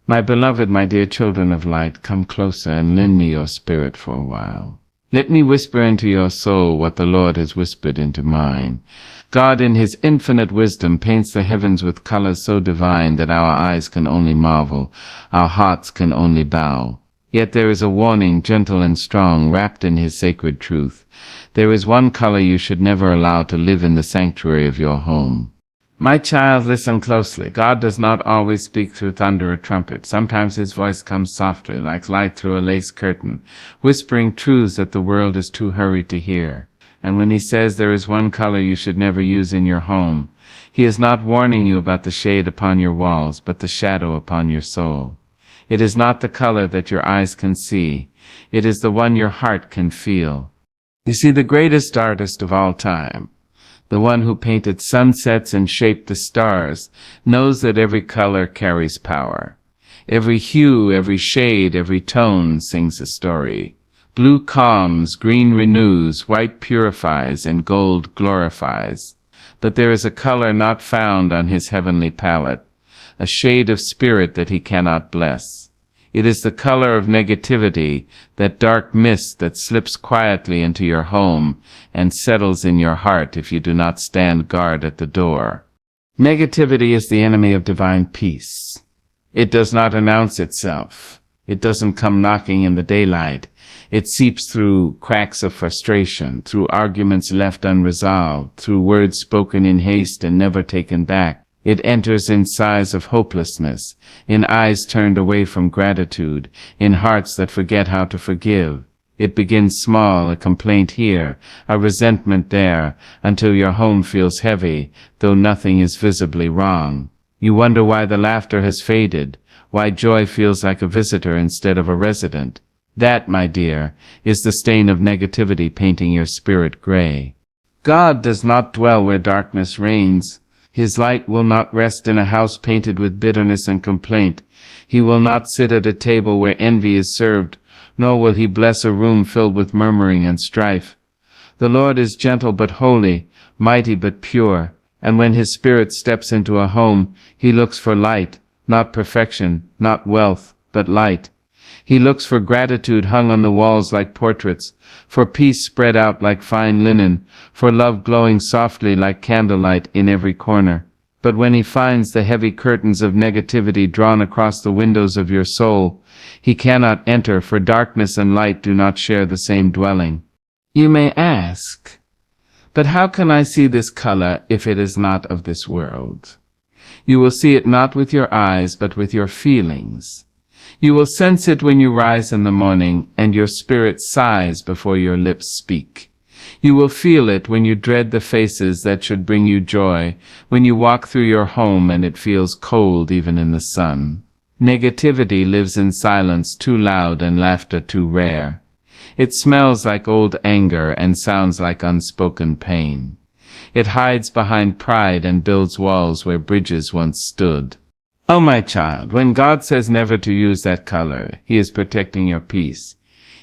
My beloved, my dear children of light, come closer and lend me your spirit for a while. Let me whisper into your soul what the Lord has whispered into mine. God in his infinite wisdom paints the heavens with colors so divine that our eyes can only marvel, our hearts can only bow. Yet there is a warning, gentle and strong, wrapped in his sacred truth. There is one color you should never allow to live in the sanctuary of your home. My child, listen closely. God does not always speak through thunder or trumpet. Sometimes his voice comes softly, like light through a lace curtain, whispering truths that the world is too hurried to hear. And when he says there is one color you should never use in your home, he is not warning you about the shade upon your walls, but the shadow upon your soul. It is not the color that your eyes can see. It is the one your heart can feel. You see, the greatest artist of all time, the one who painted sunsets and shaped the stars, knows that every color carries power. Every hue, every shade, every tone sings a story. Blue calms, green renews, white purifies, and gold glorifies. But there is a color not found on his heavenly palette, a shade of spirit that he cannot bless. It is the color of negativity, that dark mist that slips quietly into your home and settles in your heart if you do not stand guard at the door. Negativity is the enemy of divine peace. It does not announce itself. It doesn't come knocking in the daylight. It seeps through cracks of frustration, through arguments left unresolved, through words spoken in haste and never taken back. It enters in sighs of hopelessness, in eyes turned away from gratitude, in hearts that forget how to forgive. It begins small, a complaint here, a resentment there, until your home feels heavy, though nothing is visibly wrong. You wonder why the laughter has faded, why joy feels like a visitor instead of a resident. That, my dear, is the stain of negativity painting your spirit gray. God does not dwell where darkness reigns. His light will not rest in a house painted with bitterness and complaint. He will not sit at a table where envy is served, nor will he bless a room filled with murmuring and strife. The Lord is gentle but holy, mighty but pure, and when his spirit steps into a home, he looks for light, not perfection, not wealth, but light. He looks for gratitude hung on the walls like portraits, for peace spread out like fine linen, for love glowing softly like candlelight in every corner. But when he finds the heavy curtains of negativity drawn across the windows of your soul, he cannot enter, for darkness and light do not share the same dwelling. You may ask, but how can I see this color if it is not of this world? You will see it not with your eyes, but with your feelings. You will sense it when you rise in the morning and your spirit sighs before your lips speak. You will feel it when you dread the faces that should bring you joy, when you walk through your home and it feels cold even in the sun. Negativity lives in silence too loud and laughter too rare. It smells like old anger and sounds like unspoken pain. It hides behind pride and builds walls where bridges once stood. Oh, my child, when God says never to use that color, he is protecting your peace.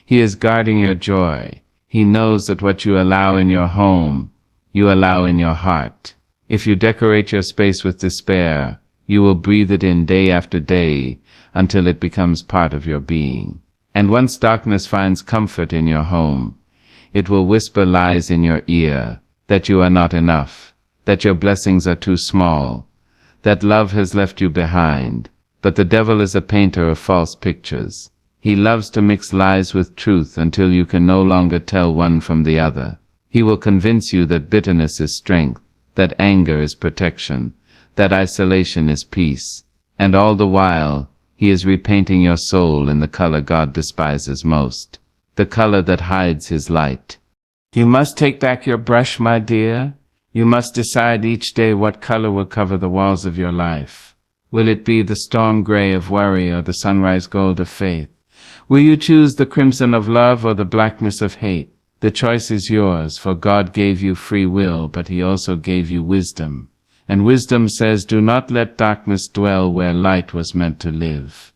He is guarding your joy. He knows that what you allow in your home, you allow in your heart. If you decorate your space with despair, you will breathe it in day after day until it becomes part of your being. And once darkness finds comfort in your home, it will whisper lies in your ear, that you are not enough, that your blessings are too small, that love has left you behind. But the devil is a painter of false pictures. He loves to mix lies with truth until you can no longer tell one from the other. He will convince you that bitterness is strength, that anger is protection, that isolation is peace. And all the while, he is repainting your soul in the color God despises most, the color that hides his light. You must take back your brush, my dear. You must decide each day what color will cover the walls of your life. Will it be the storm gray of worry or the sunrise gold of faith? Will you choose the crimson of love or the blackness of hate? The choice is yours, for God gave you free will, but he also gave you wisdom. And wisdom says, do not let darkness dwell where light was meant to live.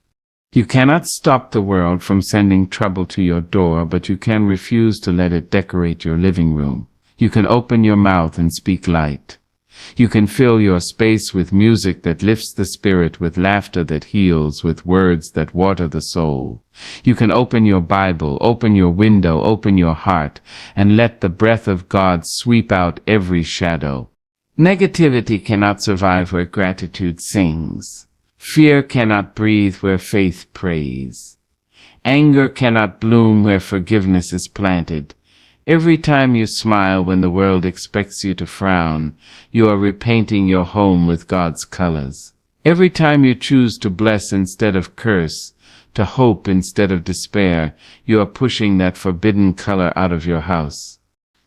You cannot stop the world from sending trouble to your door, but you can refuse to let it decorate your living room. You can open your mouth and speak light. You can fill your space with music that lifts the spirit, with laughter that heals, with words that water the soul. You can open your Bible, open your window, open your heart, and let the breath of God sweep out every shadow. Negativity cannot survive where gratitude sings. Fear cannot breathe where faith prays. Anger cannot bloom where forgiveness is planted. Every time you smile when the world expects you to frown, you are repainting your home with God's colors. Every time you choose to bless instead of curse, to hope instead of despair, you are pushing that forbidden color out of your house.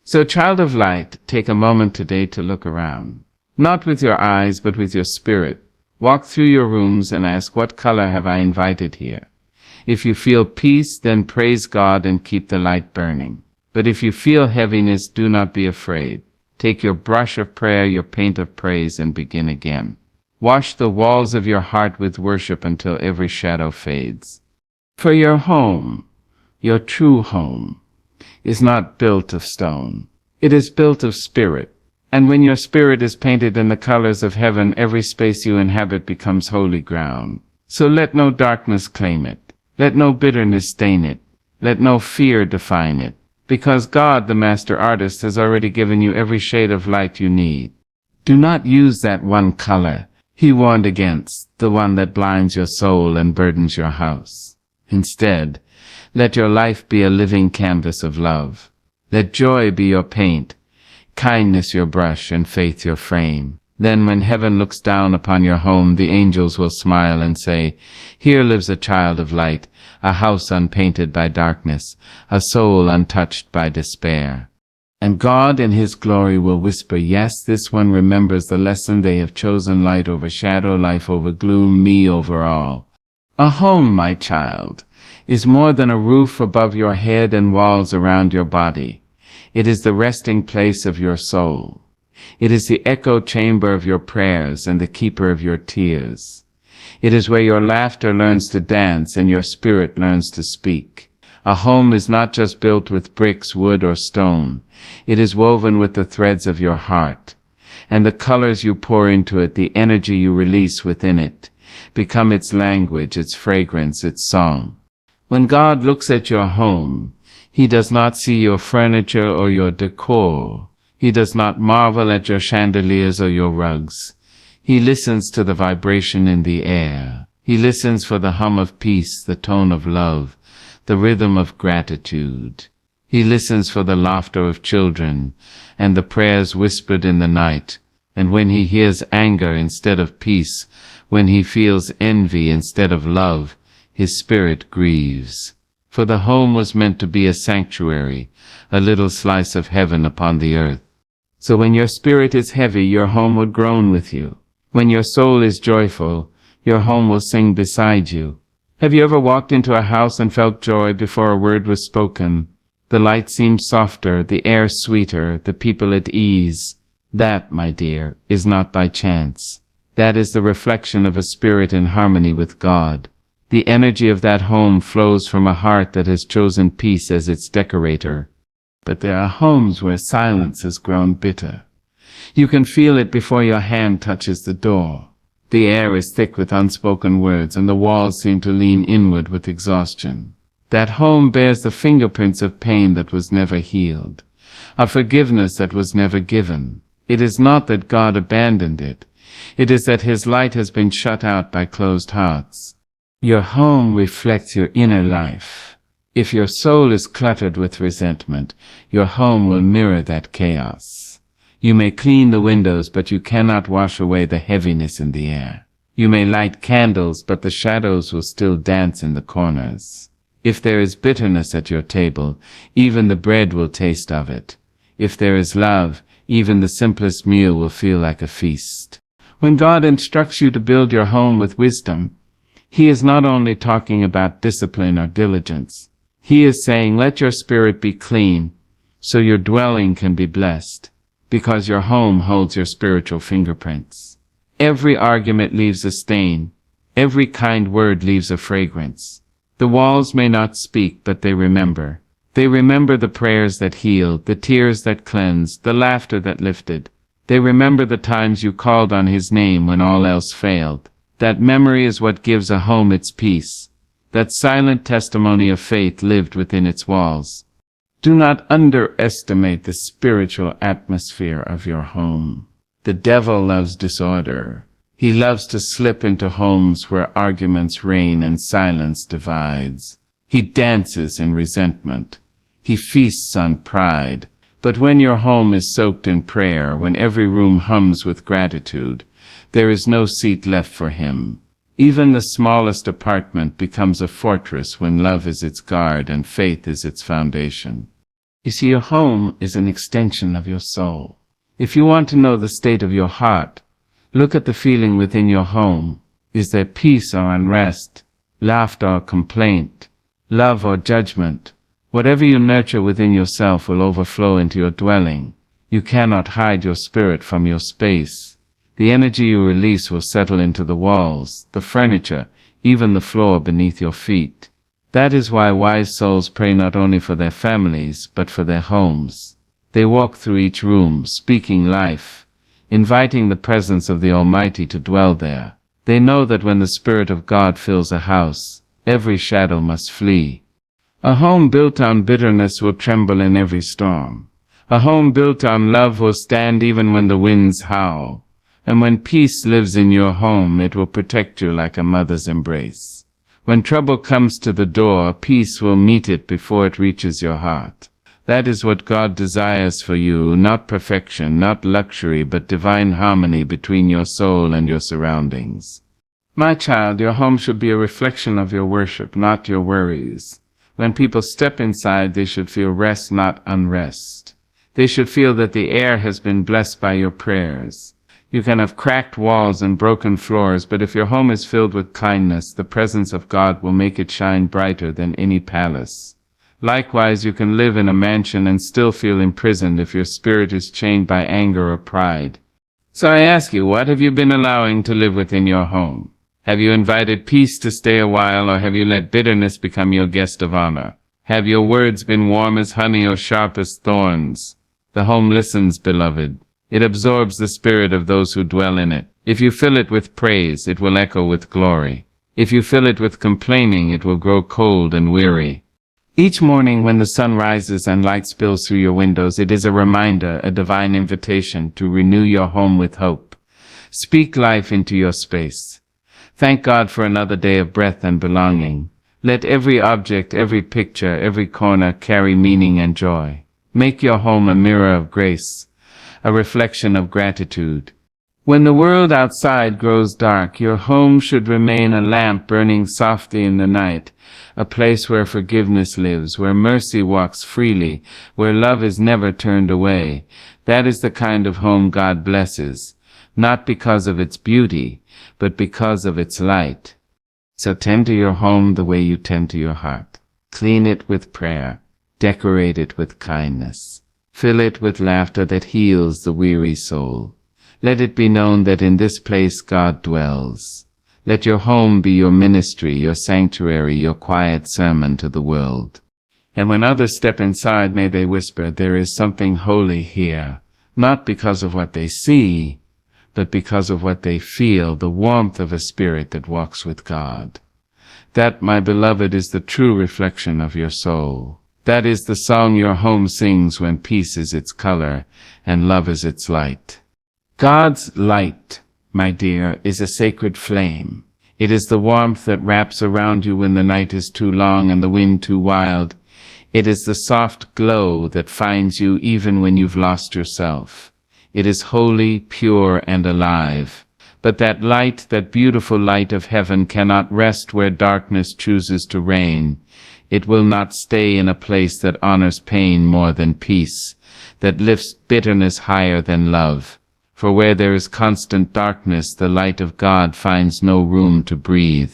So, child of light, take a moment today to look around. Not with your eyes, but with your spirit. Walk through your rooms and ask, what color have I invited here? If you feel peace, then praise God and keep the light burning. But if you feel heaviness, do not be afraid. Take your brush of prayer, your paint of praise, and begin again. Wash the walls of your heart with worship until every shadow fades. For your home, your true home, is not built of stone. It is built of spirit. And when your spirit is painted in the colors of heaven, every space you inhabit becomes holy ground. So let no darkness claim it. Let no bitterness stain it. Let no fear define it. Because God, the master artist, has already given you every shade of light you need. Do not use that one color He warned against, the one that blinds your soul and burdens your house. Instead, let your life be a living canvas of love. Let joy be your paint, kindness your brush, and faith your frame. Then when heaven looks down upon your home, the angels will smile and say, here lives a child of light, a house unpainted by darkness, a soul untouched by despair. And God in His glory will whisper, yes, this one remembers the lesson. They have chosen light over shadow, life over gloom, me over all. A home, my child, is more than a roof above your head and walls around your body. It is the resting place of your soul. It is the echo chamber of your prayers and the keeper of your tears. It is where your laughter learns to dance and your spirit learns to speak. A home is not just built with bricks, wood, or stone. It is woven with the threads of your heart. And the colors you pour into it, the energy you release within it, become its language, its fragrance, its song. When God looks at your home, He does not see your furniture or your decor. He does not marvel at your chandeliers or your rugs. He listens to the vibration in the air. He listens for the hum of peace, the tone of love, the rhythm of gratitude. He listens for the laughter of children and the prayers whispered in the night. And when He hears anger instead of peace, when He feels envy instead of love, His spirit grieves. For the home was meant to be a sanctuary, a little slice of heaven upon the earth. So when your spirit is heavy, your home will groan with you. When your soul is joyful, your home will sing beside you. Have you ever walked into a house and felt joy before a word was spoken? The light seemed softer, the air sweeter, the people at ease. That, my dear, is not by chance. That is the reflection of a spirit in harmony with God. The energy of that home flows from a heart that has chosen peace as its decorator. But there are homes where silence has grown bitter. You can feel it before your hand touches the door. The air is thick with unspoken words, and the walls seem to lean inward with exhaustion. That home bears the fingerprints of pain that was never healed, of forgiveness that was never given. It is not that God abandoned it. It is that His light has been shut out by closed hearts. Your home reflects your inner life. If your soul is cluttered with resentment, your home will mirror that chaos. You may clean the windows, but you cannot wash away the heaviness in the air. You may light candles, but the shadows will still dance in the corners. If there is bitterness at your table, even the bread will taste of it. If there is love, even the simplest meal will feel like a feast. When God instructs you to build your home with wisdom, He is not only talking about discipline or diligence. He is saying, let your spirit be clean, so your dwelling can be blessed, because your home holds your spiritual fingerprints. Every argument leaves a stain. Every kind word leaves a fragrance. The walls may not speak, but they remember. They remember the prayers that healed, the tears that cleansed, the laughter that lifted. They remember the times you called on His name when all else failed. That memory is what gives a home its peace. That silent testimony of faith lived within its walls. Do not underestimate the spiritual atmosphere of your home. The devil loves disorder. He loves to slip into homes where arguments reign and silence divides. He dances in resentment. He feasts on pride. But when your home is soaked in prayer, when every room hums with gratitude, there is no seat left for him. Even the smallest apartment becomes a fortress when love is its guard and faith is its foundation. You see, your home is an extension of your soul. If you want to know the state of your heart, look at the feeling within your home. Is there peace or unrest, laughter or complaint, love or judgment? Whatever you nurture within yourself will overflow into your dwelling. You cannot hide your spirit from your space. The energy you release will settle into the walls, the furniture, even the floor beneath your feet. That is why wise souls pray not only for their families, but for their homes. They walk through each room, speaking life, inviting the presence of the Almighty to dwell there. They know that when the Spirit of God fills a house, every shadow must flee. A home built on bitterness will tremble in every storm. A home built on love will stand even when the winds howl. And when peace lives in your home, it will protect you like a mother's embrace. When trouble comes to the door, peace will meet it before it reaches your heart. That is what God desires for you, not perfection, not luxury, but divine harmony between your soul and your surroundings. My child, your home should be a reflection of your worship, not your worries. When people step inside, they should feel rest, not unrest. They should feel that the air has been blessed by your prayers. You can have cracked walls and broken floors, but if your home is filled with kindness, the presence of God will make it shine brighter than any palace. Likewise, you can live in a mansion and still feel imprisoned if your spirit is chained by anger or pride. So I ask you, what have you been allowing to live within your home? Have you invited peace to stay a while, or have you let bitterness become your guest of honor? Have your words been warm as honey or sharp as thorns? The home listens, beloved. It absorbs the spirit of those who dwell in it. If you fill it with praise, it will echo with glory. If you fill it with complaining, it will grow cold and weary. Each morning when the sun rises and light spills through your windows, it is a reminder, a divine invitation to renew your home with hope. Speak life into your space. Thank God for another day of breath and belonging. Let every object, every picture, every corner carry meaning and joy. Make your home a mirror of grace, a reflection of gratitude. When the world outside grows dark, your home should remain a lamp burning softly in the night, a place where forgiveness lives, where mercy walks freely, where love is never turned away. That is the kind of home God blesses, not because of its beauty, but because of its light. So tend to your home the way you tend to your heart. Clean it with prayer. Decorate it with kindness. Fill it with laughter that heals the weary soul. Let it be known that in this place God dwells. Let your home be your ministry, your sanctuary, your quiet sermon to the world. And when others step inside, may they whisper, there is something holy here, not because of what they see, but because of what they feel, the warmth of a spirit that walks with God. That, my beloved, is the true reflection of your soul. That is the song your home sings when peace is its color and love is its light. God's light, my dear, is a sacred flame. It is the warmth that wraps around you when the night is too long and the wind too wild. It is the soft glow that finds you even when you've lost yourself. It is holy, pure, and alive. But that light, that beautiful light of heaven, cannot rest where darkness chooses to reign. It will not stay in a place that honors pain more than peace, that lifts bitterness higher than love. For where there is constant darkness, the light of God finds no room to breathe.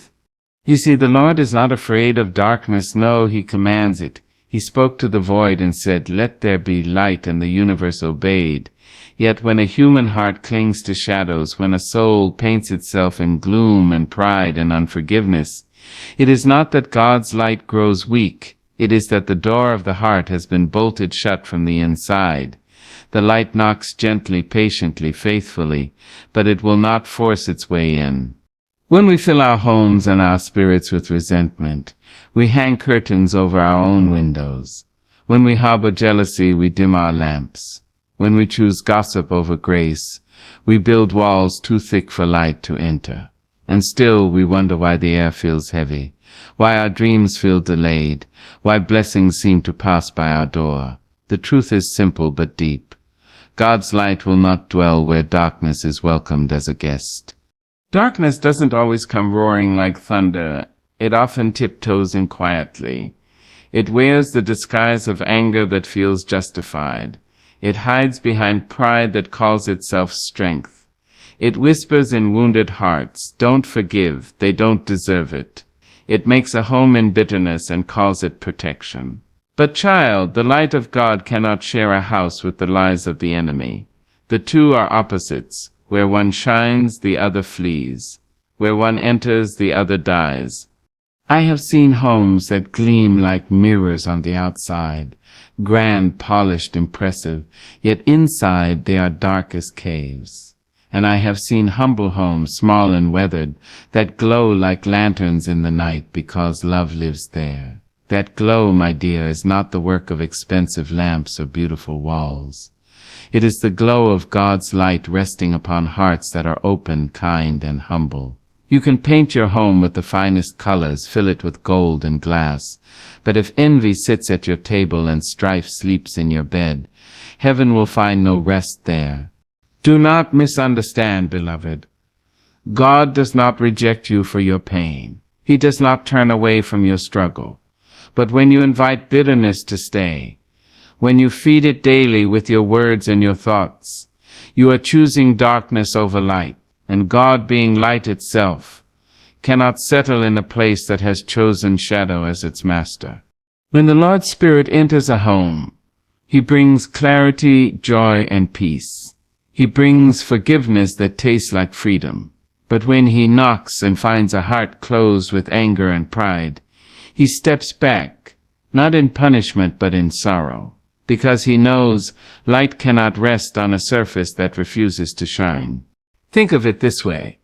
You see, the Lord is not afraid of darkness. No, He commands it. He spoke to the void and said, "Let there be light," and the universe obeyed. Yet when a human heart clings to shadows, when a soul paints itself in gloom and pride and unforgiveness, it is not that God's light grows weak. It is that the door of the heart has been bolted shut from the inside. The light knocks gently, patiently, faithfully, but it will not force its way in. When we fill our homes and our spirits with resentment, we hang curtains over our own windows. When we harbor jealousy, we dim our lamps. When we choose gossip over grace, we build walls too thick for light to enter. And still we wonder why the air feels heavy, why our dreams feel delayed, why blessings seem to pass by our door. The truth is simple but deep. God's light will not dwell where darkness is welcomed as a guest. Darkness doesn't always come roaring like thunder. It often tiptoes in quietly. It wears the disguise of anger that feels justified. It hides behind pride that calls itself strength. It whispers in wounded hearts, "Don't forgive, they don't deserve it." It makes a home in bitterness and calls it protection. But child, the light of God cannot share a house with the lies of the enemy. The two are opposites. Where one shines, the other flees. Where one enters, the other dies. I have seen homes that gleam like mirrors on the outside, grand, polished, impressive, yet inside they are dark as caves. And I have seen humble homes, small and weathered, that glow like lanterns in the night because love lives there. That glow, my dear, is not the work of expensive lamps or beautiful walls. It is the glow of God's light resting upon hearts that are open, kind, and humble. You can paint your home with the finest colors, fill it with gold and glass, but if envy sits at your table and strife sleeps in your bed, heaven will find no rest there. Do not misunderstand, beloved. God does not reject you for your pain. He does not turn away from your struggle. But when you invite bitterness to stay, when you feed it daily with your words and your thoughts, you are choosing darkness over light, and God, being light itself, cannot settle in a place that has chosen shadow as its master. When the Lord's Spirit enters a home, He brings clarity, joy, and peace. He brings forgiveness that tastes like freedom. But when He knocks and finds a heart closed with anger and pride, He steps back, not in punishment but in sorrow, because He knows light cannot rest on a surface that refuses to shine. Think of it this way.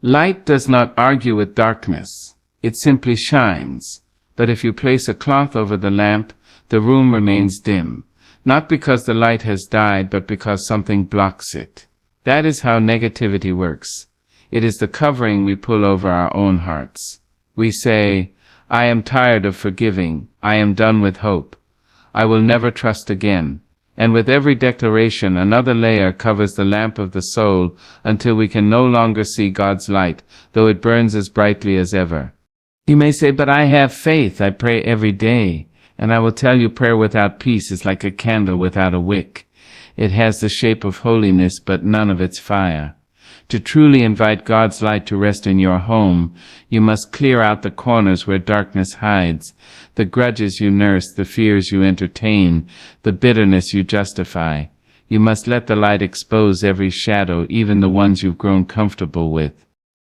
Light does not argue with darkness. It simply shines. But if you place a cloth over the lamp, the room remains dim, not because the light has died, but because something blocks it. That is how negativity works. It is the covering we pull over our own hearts. We say, "I am tired of forgiving. I am done with hope. I will never trust again." And with every declaration, another layer covers the lamp of the soul until we can no longer see God's light, though it burns as brightly as ever. You may say, "But I have faith. I pray every day." And I will tell you, prayer without peace is like a candle without a wick. It has the shape of holiness, but none of its fire. To truly invite God's light to rest in your home, you must clear out the corners where darkness hides, the grudges you nurse, the fears you entertain, the bitterness you justify. You must let the light expose every shadow, even the ones you've grown comfortable with.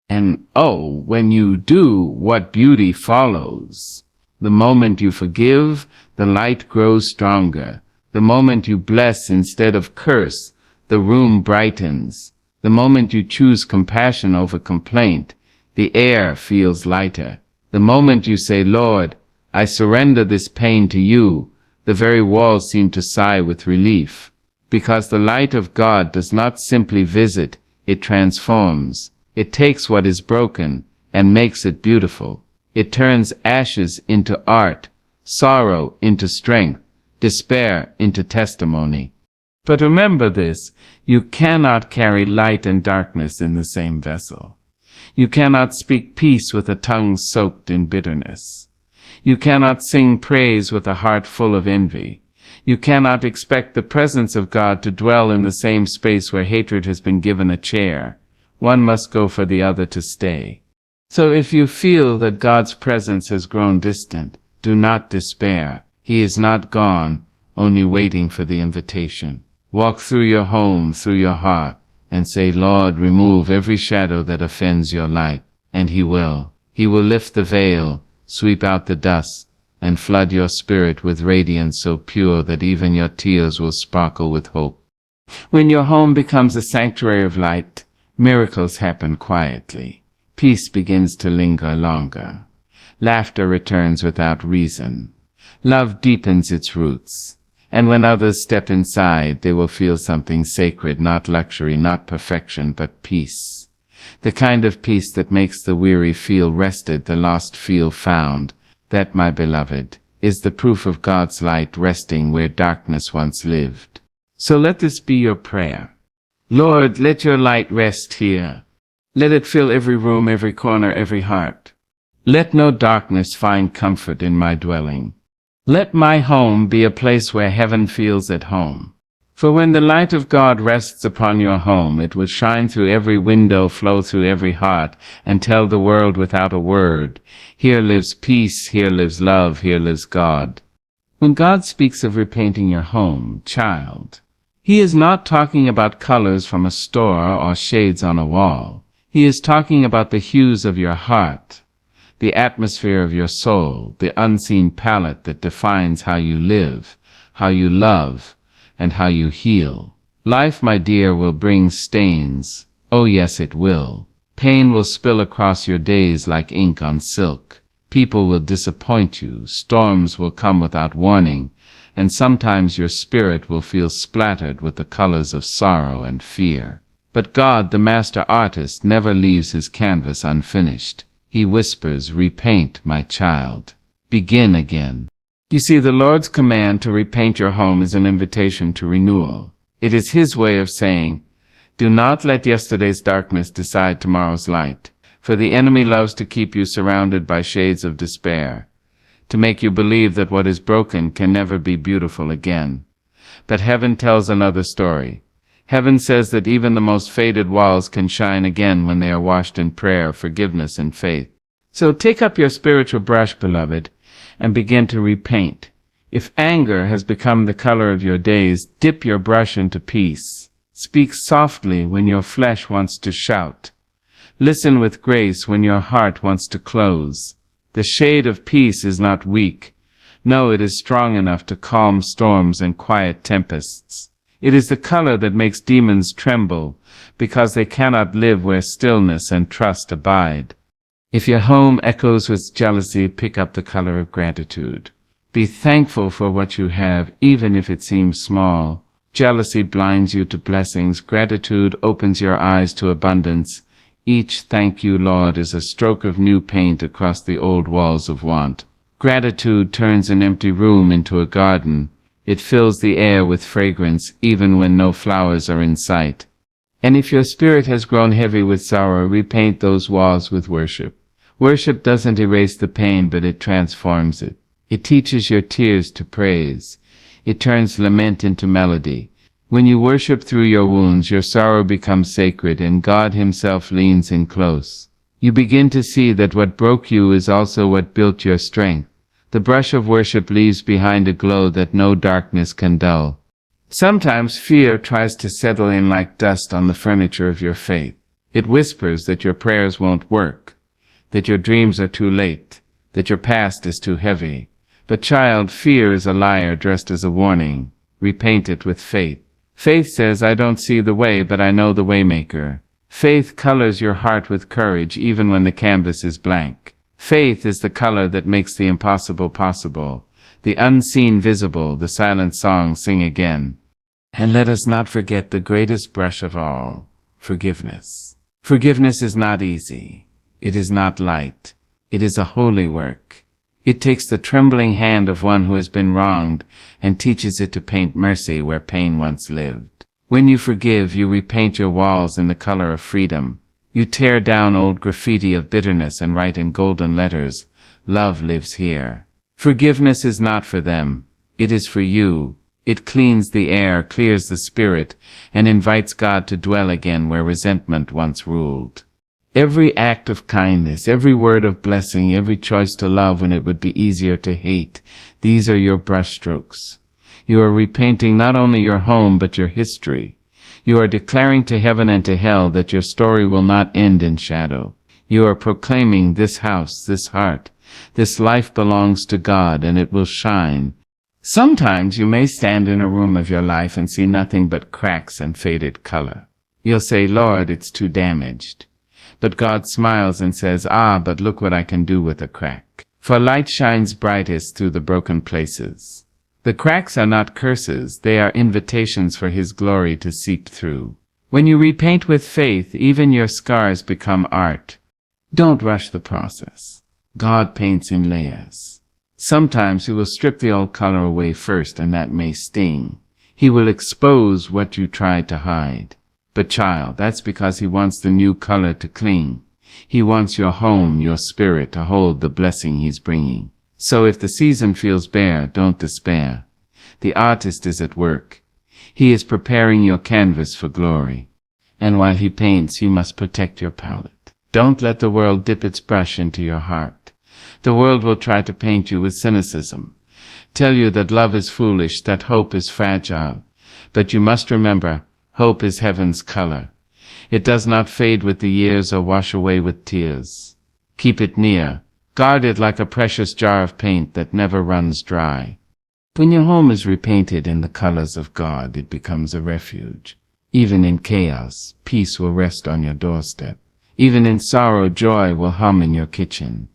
And oh, when you do, what beauty follows! The moment you forgive, the light grows stronger. The moment you bless instead of curse, the room brightens. The moment you choose compassion over complaint, the air feels lighter. The moment you say, "Lord, I surrender this pain to you," the very walls seem to sigh with relief. Because the light of God does not simply visit, it transforms. It takes what is broken and makes it beautiful. It turns ashes into art, sorrow into strength, despair into testimony. But remember this, you cannot carry light and darkness in the same vessel. You cannot speak peace with a tongue soaked in bitterness. You cannot sing praise with a heart full of envy. You cannot expect the presence of God to dwell in the same space where hatred has been given a chair. One must go for the other to stay. So if you feel that God's presence has grown distant, do not despair. He is not gone, only waiting for the invitation. Walk through your home, through your heart, and say, "Lord, remove every shadow that offends your light." And He will. He will lift the veil, sweep out the dust, and flood your spirit with radiance so pure that even your tears will sparkle with hope. When your home becomes a sanctuary of light, miracles happen quietly. Peace begins to linger longer. Laughter returns without reason. Love deepens its roots. And when others step inside, they will feel something sacred, not luxury, not perfection, but peace. The kind of peace that makes the weary feel rested, the lost feel found. That, my beloved, is the proof of God's light resting where darkness once lived. So let this be your prayer. Lord, let your light rest here. Let it fill every room, every corner, every heart. Let no darkness find comfort in my dwelling. Let my home be a place where heaven feels at home. For when the light of God rests upon your home, it will shine through every window, flow through every heart, and tell the world without a word, here lives peace, here lives love, here lives God. When God speaks of repainting your home, child, He is not talking about colors from a store or shades on a wall. He is talking about the hues of your heart, the atmosphere of your soul, the unseen palette that defines how you live, how you love, and how you heal. Life, my dear, will bring stains. Oh yes, it will. Pain will spill across your days like ink on silk. People will disappoint you. Storms will come without warning. And sometimes your spirit will feel splattered with the colors of sorrow and fear. But God, the master artist, never leaves his canvas unfinished. He whispers, repaint, my child. Begin again. You see, the Lord's command to repaint your home is an invitation to renewal. It is His way of saying, do not let yesterday's darkness decide tomorrow's light, for the enemy loves to keep you surrounded by shades of despair, to make you believe that what is broken can never be beautiful again. But heaven tells another story. Heaven says that even the most faded walls can shine again when they are washed in prayer, forgiveness, and faith. So take up your spiritual brush, beloved, and begin to repaint. If anger has become the color of your days, dip your brush into peace. Speak softly when your flesh wants to shout. Listen with grace when your heart wants to close. The shade of peace is not weak. No, it is strong enough to calm storms and quiet tempests. It is the color that makes demons tremble, because they cannot live where stillness and trust abide. If your home echoes with jealousy, pick up the color of gratitude. Be thankful for what you have, even if it seems small. Jealousy blinds you to blessings. Gratitude opens your eyes to abundance. Each thank you, Lord, is a stroke of new paint across the old walls of want. Gratitude turns an empty room into a garden. It fills the air with fragrance, even when no flowers are in sight. And if your spirit has grown heavy with sorrow, repaint those walls with worship. Worship doesn't erase the pain, but it transforms it. It teaches your tears to praise. It turns lament into melody. When you worship through your wounds, your sorrow becomes sacred, and God Himself leans in close. You begin to see that what broke you is also what built your strength. The brush of worship leaves behind a glow that no darkness can dull. Sometimes fear tries to settle in like dust on the furniture of your faith. It whispers that your prayers won't work, that your dreams are too late, that your past is too heavy. But child, fear is a liar dressed as a warning. Repaint it with faith. Faith says, I don't see the way, but I know the waymaker. Faith colors your heart with courage even when the canvas is blank. Faith is the color that makes the impossible possible, the unseen visible, the silent song sing again. And let us not forget the greatest brush of all, forgiveness. Forgiveness is not easy. It is not light. It is a holy work. It takes the trembling hand of one who has been wronged and teaches it to paint mercy where pain once lived. When you forgive, you repaint your walls in the color of freedom. You tear down old graffiti of bitterness and write in golden letters, love lives here. Forgiveness is not for them. It is for you. It cleans the air, clears the spirit, and invites God to dwell again where resentment once ruled. Every act of kindness, every word of blessing, every choice to love when it would be easier to hate, these are your brushstrokes. You are repainting not only your home but your history. You are declaring to heaven and to hell that your story will not end in shadow. You are proclaiming, this house, this heart, This life belongs to God and it will shine. Sometimes you may stand in a room of your life and see nothing but cracks and faded color. You'll say, Lord, it's too damaged. But God smiles and says, but look what I can do with a crack. For light shines brightest through the broken places. The cracks are not curses, they are invitations for His glory to seep through. When you repaint with faith, even your scars become art. Don't rush the process. God paints in layers. Sometimes He will strip the old color away first, and that may sting. He will expose what you tried to hide. But child, that's because He wants the new color to cling. He wants your home, your spirit, to hold the blessing He's bringing. So if the season feels bare, don't despair. The artist is at work. He is preparing your canvas for glory. And while He paints, He must protect your palette. Don't let the world dip its brush into your heart. The world will try to paint you with cynicism, tell you that love is foolish, that hope is fragile. But you must remember, hope is heaven's color. It does not fade with the years or wash away with tears. Keep it near. Guard it like a precious jar of paint that never runs dry. When your home is repainted in the colors of God, it becomes a refuge. Even in chaos, peace will rest on your doorstep. Even in sorrow, joy will hum in your kitchen.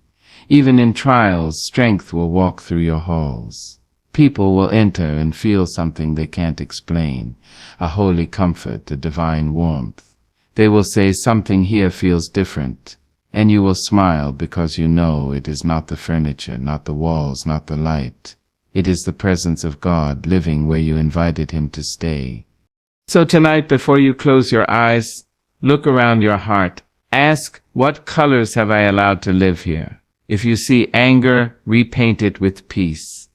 Even in trials, strength will walk through your halls. People will enter and feel something they can't explain, a holy comfort, a divine warmth. They will say something here feels different, and you will smile because you know it is not the furniture, not the walls, not the light. It is the presence of God living where you invited Him to stay. So tonight, before you close your eyes, look around your heart. Ask, what colors have I allowed to live here? If you see anger, repaint it with peace.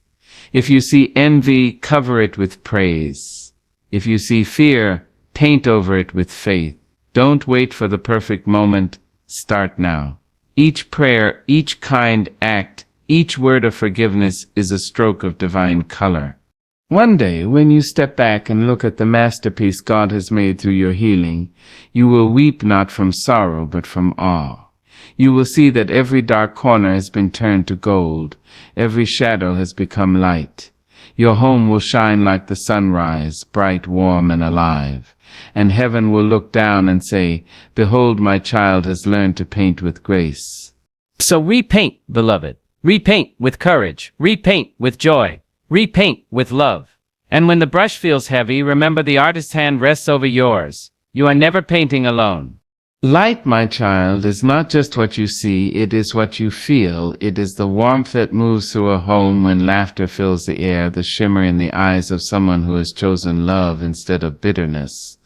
If you see envy, cover it with praise. If you see fear, paint over it with faith. Don't wait for the perfect moment. Start now. Each prayer, each kind act, each word of forgiveness is a stroke of divine color. One day, when you step back and look at the masterpiece God has made through your healing, you will weep not from sorrow but from awe. You will see that every dark corner has been turned to gold, every shadow has become light. Your home will shine like the sunrise, bright, warm, and alive. And heaven will look down and say, behold, my child has learned to paint with grace. So repaint, beloved. Repaint with courage. Repaint with joy. Repaint with love. And when the brush feels heavy, remember the artist's hand rests over yours. You are never painting alone. Light, my child, is not just what you see, it is what you feel. It is the warmth that moves through a home when laughter fills the air, the shimmer in the eyes of someone who has chosen love instead of bitterness,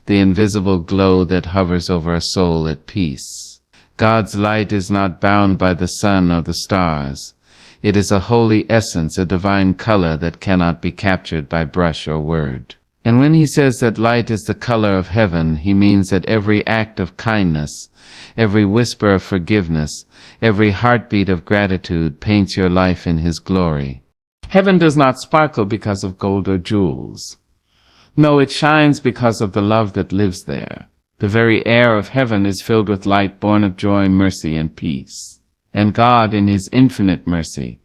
the invisible glow that hovers over a soul at peace. God's light is not bound by the sun or the stars. It is a holy essence, a divine color that cannot be captured by brush or word. And when He says that light is the color of heaven, He means that every act of kindness, every whisper of forgiveness, every heartbeat of gratitude paints your life in His glory. Heaven does not sparkle because of gold or jewels. No, it shines because of the love that lives there. The very air of heaven is filled with light born of joy, mercy, and peace. And God, in His infinite mercy,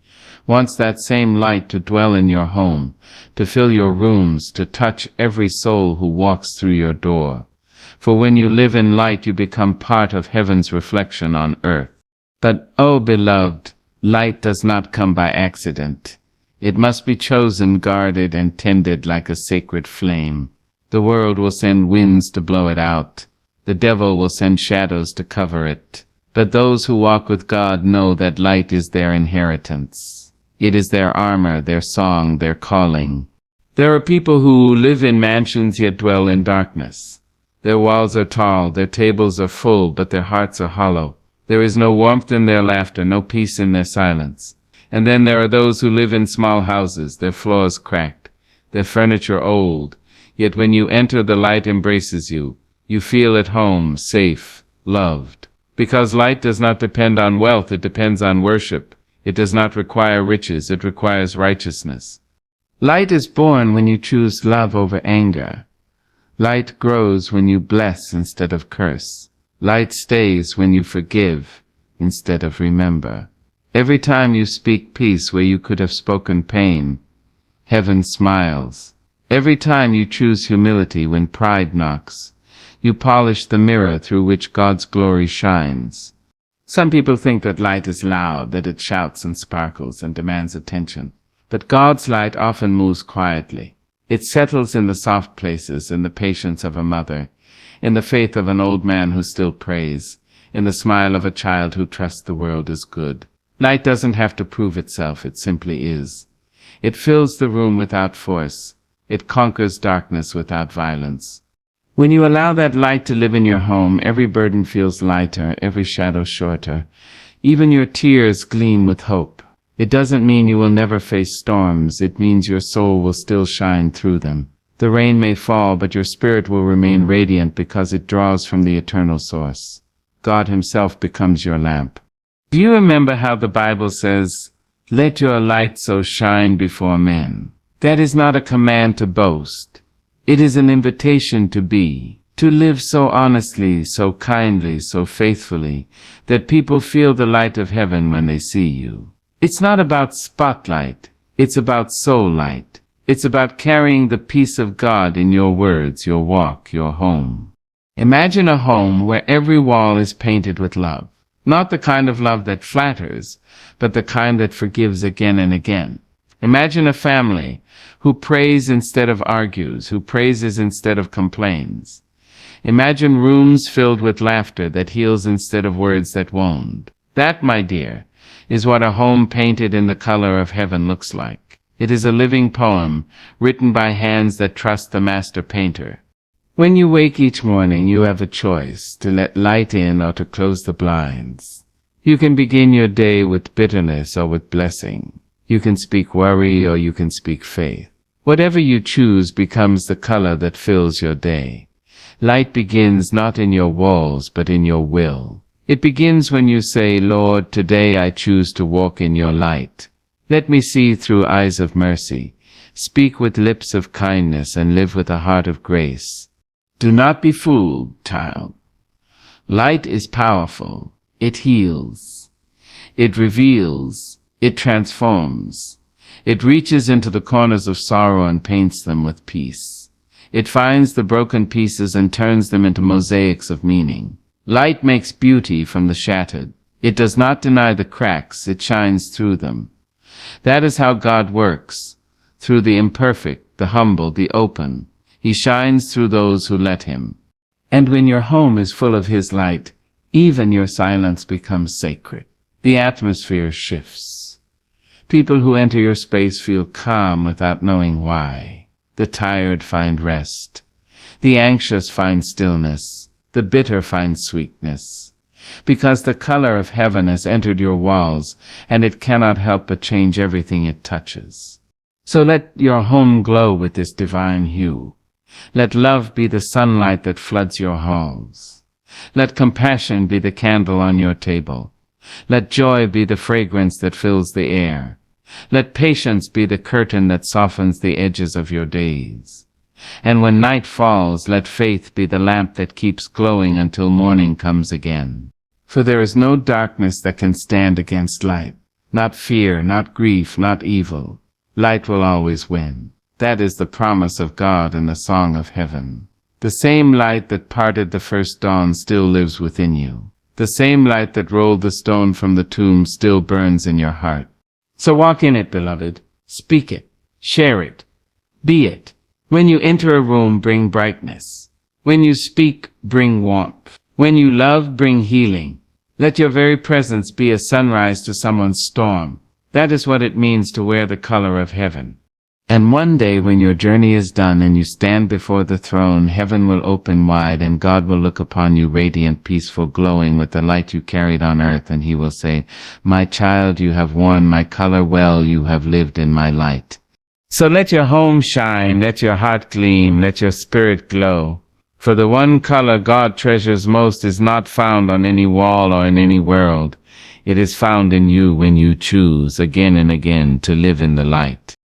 wants that same light to dwell in your home, to fill your rooms, to touch every soul who walks through your door. For when you live in light, you become part of heaven's reflection on earth. But, oh beloved, light does not come by accident. It must be chosen, guarded, and tended like a sacred flame. The world will send winds to blow it out. The devil will send shadows to cover it. But those who walk with God know that light is their inheritance. It is their armor, their song, their calling. There are people who live in mansions yet dwell in darkness. Their walls are tall, their tables are full, but their hearts are hollow. There is no warmth in their laughter, no peace in their silence. And then there are those who live in small houses, their floors cracked, their furniture old. Yet when you enter, the light embraces you. You feel at home, safe, loved. Because light does not depend on wealth, it depends on worship. It does not require riches, it requires righteousness. Light is born when you choose love over anger. Light grows when you bless instead of curse. Light stays when you forgive instead of remember. Every time you speak peace where you could have spoken pain, heaven smiles. Every time you choose humility when pride knocks, you polish the mirror through which God's glory shines. Some people think that light is loud, that it shouts and sparkles and demands attention. But God's light often moves quietly. It settles in the soft places, in the patience of a mother, in the faith of an old man who still prays, in the smile of a child who trusts the world is good. Light doesn't have to prove itself, it simply is. It fills the room without force. It conquers darkness without violence. When you allow that light to live in your home, every burden feels lighter, every shadow shorter. Even your tears gleam with hope. It doesn't mean you will never face storms. It means your soul will still shine through them. The rain may fall, but your spirit will remain radiant because it draws from the eternal source. God Himself becomes your lamp. Do you remember how the Bible says, "Let your light so shine before men"? That is not a command to boast. It is an invitation to be, to live so honestly, so kindly, so faithfully, that people feel the light of heaven when they see you. It's not about spotlight. It's about soul light. It's about carrying the peace of God in your words, your walk, your home. Imagine a home where every wall is painted with love. Not the kind of love that flatters, but the kind that forgives again and again. Imagine a family who prays instead of argues, who praises instead of complains. Imagine rooms filled with laughter that heals instead of words that wound. That, my dear, is what a home painted in the color of heaven looks like. It is a living poem written by hands that trust the master painter. When you wake each morning, you have a choice to let light in or to close the blinds. You can begin your day with bitterness or with blessing. You can speak worry or you can speak faith. Whatever you choose becomes the color that fills your day. Light begins not in your walls but in your will. It begins when you say, "Lord, today I choose to walk in your light. Let me see through eyes of mercy, speak with lips of kindness, and live with a heart of grace." Do not be fooled, child. Light is powerful. It heals. It reveals. It transforms. It reaches into the corners of sorrow and paints them with peace. It finds the broken pieces and turns them into mosaics of meaning. Light makes beauty from the shattered. It does not deny the cracks, it shines through them. That is how God works, through the imperfect, the humble, the open. He shines through those who let Him. And when your home is full of His light, even your silence becomes sacred. The atmosphere shifts. People who enter your space feel calm without knowing why. The tired find rest. The anxious find stillness. The bitter find sweetness. Because the color of heaven has entered your walls, and it cannot help but change everything it touches. So let your home glow with this divine hue. Let love be the sunlight that floods your halls. Let compassion be the candle on your table. Let joy be the fragrance that fills the air. Let patience be the curtain that softens the edges of your days. And when night falls, let faith be the lamp that keeps glowing until morning comes again. For there is no darkness that can stand against light. Not fear, not grief, not evil. Light will always win. That is the promise of God in the song of heaven. The same light that parted the first dawn still lives within you. The same light that rolled the stone from the tomb still burns in your heart. So walk in it, beloved. Speak it. Share it. Be it. When you enter a room, bring brightness. When you speak, bring warmth. When you love, bring healing. Let your very presence be a sunrise to someone's storm. That is what it means to wear the color of heaven. And one day when your journey is done and you stand before the throne, heaven will open wide and God will look upon you radiant, peaceful, glowing with the light you carried on earth, and He will say, "My child, you have worn my color well, you have lived in my light." So let your home shine, let your heart gleam, let your spirit glow. For the one color God treasures most is not found on any wall or in any world. It is found in you when you choose again and again to live in the light.